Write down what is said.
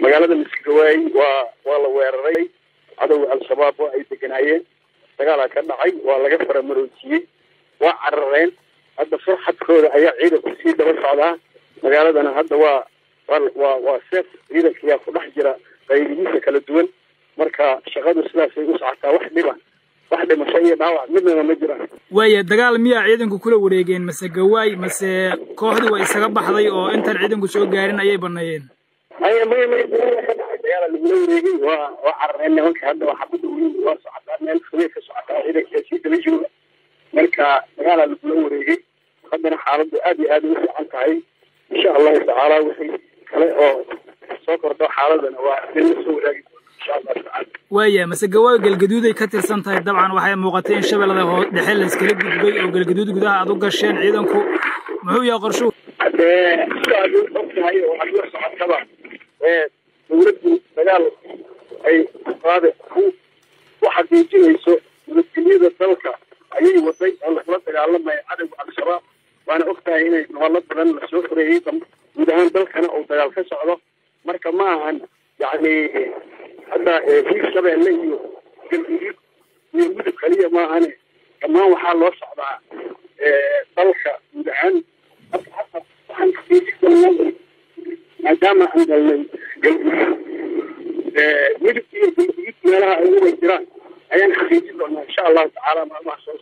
magaalada Miskigawaay waa la weeraray cadawga al-shabaab oo ay deganayeen dagaal ka dhacay waa laga faramaroojiyay waa carareen hadda farxadkooda ayaa ciidanku sii daba socdaa magaaladana hadda waa seef ciidanka ku dhex jira qaybihiisa kala duwan marka shaqadu sidaas ay u socotaa wax dhimasho iyo dhaawac midna ma jiraan way dagaal miya ciidanku kula wareegeen Miskigawaay mase kooxdu way isaga baxday oo intaan ciidanku soo gaarin ayay baneeyeen ay ma dagaal lagu wareegay waa carareen nimanka hadda waxa ku dhow waa socotaa meel fuleed ka socotaa ciidanka si daba jooga marka dagaal lagu wareegay haddana xaaladdu aad iyo aad u fiican tahay insha Allah ta'ala wixii kale oo soo kordho xaaladana waa in soo wadaagi insha Allah ta'ala waya Miskigawaay galgaduuday ka tirsan tahay dabcan waxay muuqatay in shabeellada dhexe la iskala gudbay oo galgaduud gudaha aad u gasheen ciidanku muxuu yahay qorsho aad u ogtahay oo aad la socotaba dawladdu dagaal ay qaade waxa diijinayso midnimada dalka ayay waday oo la dagaalamay cadawga al-shabaab waana ogtahay inay gobollo badan la soo xoreeyay guud ahaan dalkana oo dagaal ka socdo marka ma ahan yani hadda Hirshabeelle iyo galguduud iyo mudug kaliya ma ahan dhammaan waxaa loo socdaa dalka guud ahaan waxaan fiirinaa maadaama aan galnay galguduud mudug iyo galguduud meelaha ay ugu jiraan ayaan xaqiijin doonaa insha Allah ta'ala maalmaha soo